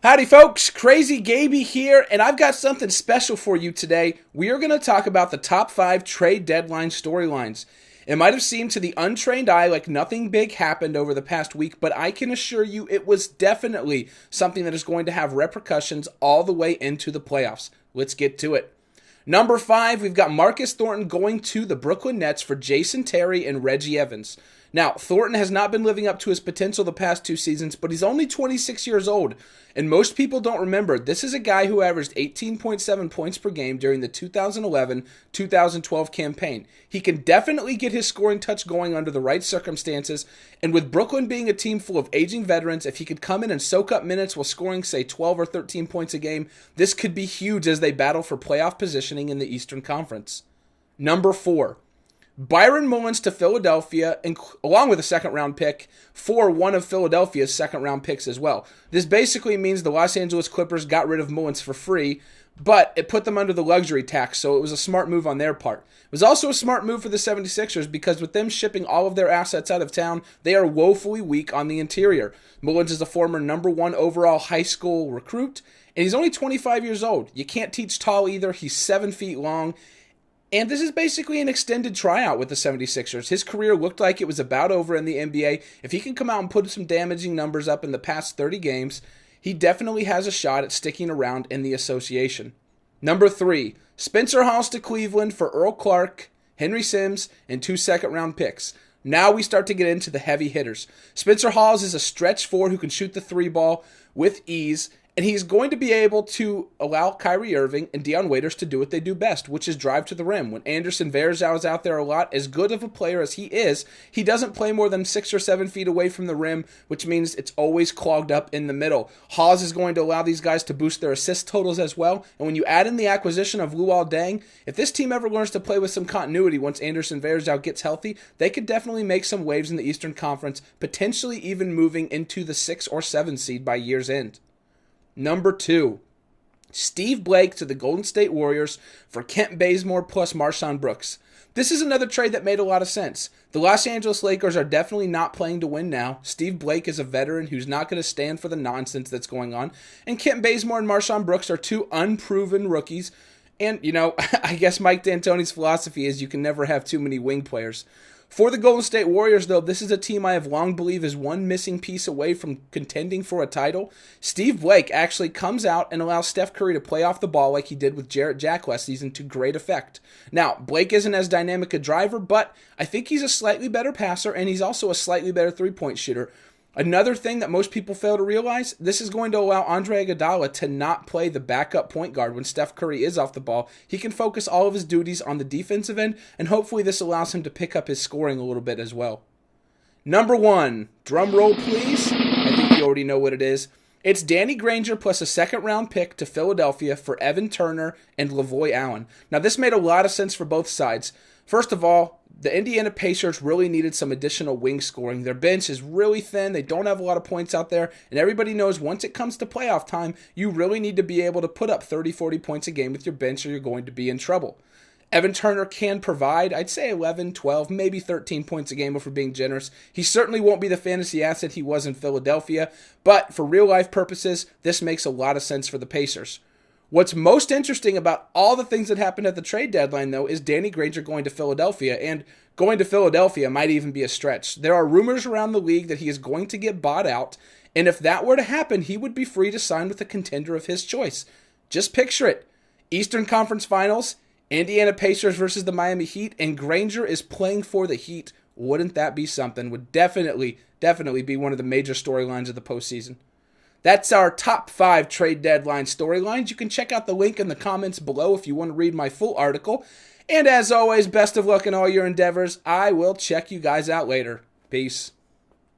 Howdy folks, Crazy Gaby here, and I've got something special for you today. We are going to talk about the top 5 trade deadline storylines. It might have seemed to the untrained eye like nothing big happened over the past week, but I can assure you it was definitely something that is going to have repercussions all the way into the playoffs. Let's get to it. Number 5, we've got Marcus Thornton going to the Brooklyn Nets for Jason Terry and Reggie Evans. Now, Thornton has not been living up to his potential the past 2 seasons, but he's only 26 years old. And most people don't remember, this is a guy who averaged 18.7 points per game during the 2011-2012 campaign. He can definitely get his scoring touch going under the right circumstances, and with Brooklyn being a team full of aging veterans, if he could come in and soak up minutes while scoring, say, 12 or 13 points a game, this could be huge as they battle for playoff positioning in the Eastern Conference. Number 4. Byron Mullins to Philadelphia, along with a second-round pick, for one of Philadelphia's second-round picks as well. This basically means the Los Angeles Clippers got rid of Mullins for free, but it put them under the luxury tax, so it was a smart move on their part. It was also a smart move for the 76ers because with them shipping all of their assets out of town, they are woefully weak on the interior. Mullins is a former number 1 overall high school recruit, and he's only 25 years old. You can't teach tall either. He's 7 feet long. And this is basically an extended tryout with the 76ers. His career looked like it was about over in the NBA. If he can come out and put some damaging numbers up in the past 30 games, he definitely has a shot at sticking around in the association. Number 3, Spencer Hawes to Cleveland for Earl Clark, Henry Sims, and 2 second-round picks. Now we start to get into the heavy hitters. Spencer Hawes is a stretch 4 who can shoot the 3 ball with ease, and he's going to be able to allow Kyrie Irving and Dion Waiters to do what they do best, which is drive to the rim. When Anderson Varejao is out there a lot, as good of a player as he is, he doesn't play more than 6 or 7 feet away from the rim, which means it's always clogged up in the middle. Hawes is going to allow these guys to boost their assist totals as well, and when you add in the acquisition of Luol Deng, if this team ever learns to play with some continuity once Anderson Varejao gets healthy, they could definitely make some waves in the Eastern Conference, potentially even moving into the 6 or 7 seed by year's end. Number 2, Steve Blake to the Golden State Warriors for Kent Bazemore plus Marshawn Brooks. This is another trade that made a lot of sense. The Los Angeles Lakers are definitely not playing to win now. Steve Blake is a veteran who's not going to stand for the nonsense that's going on. And Kent Bazemore and Marshawn Brooks are 2 unproven rookies. And, I guess Mike D'Antoni's philosophy is you can never have too many wing players. For the Golden State Warriors, though, this is a team I have long believed is one missing piece away from contending for a title. Steve Blake actually comes out and allows Steph Curry to play off the ball like he did with Jarrett Jack last season to great effect. Now, Blake isn't as dynamic a driver, but I think he's a slightly better passer, and he's also a slightly better three-point shooter. Another thing that most people fail to realize, this is going to allow Andre Iguodala to not play the backup point guard when Steph Curry is off the ball. He can focus all of his duties on the defensive end, and hopefully this allows him to pick up his scoring a little bit as well. Number 1, drum roll please. I think you already know what it is. It's Danny Granger plus a second-round pick to Philadelphia for Evan Turner and Lavoy Allen. Now, this made a lot of sense for both sides. First of all, the Indiana Pacers really needed some additional wing scoring. Their bench is really thin. They don't have a lot of points out there. And everybody knows once it comes to playoff time, you really need to be able to put up 30, 40 points a game with your bench or you're going to be in trouble. Evan Turner can provide, I'd say 11, 12, maybe 13 points a game if we're being generous. He certainly won't be the fantasy asset he was in Philadelphia, but for real-life purposes, this makes a lot of sense for the Pacers. What's most interesting about all the things that happened at the trade deadline, though, is Danny Granger going to Philadelphia, and going to Philadelphia might even be a stretch. There are rumors around the league that he is going to get bought out, and if that were to happen, he would be free to sign with a contender of his choice. Just picture it. Eastern Conference Finals, Indiana Pacers versus the Miami Heat, and Granger is playing for the Heat. Wouldn't that be something? Would definitely be one of the major storylines of the postseason. That's our top 5 trade deadline storylines. You can check out the link in the comments below if you want to read my full article. And as always, best of luck in all your endeavors. I will check you guys out later. Peace.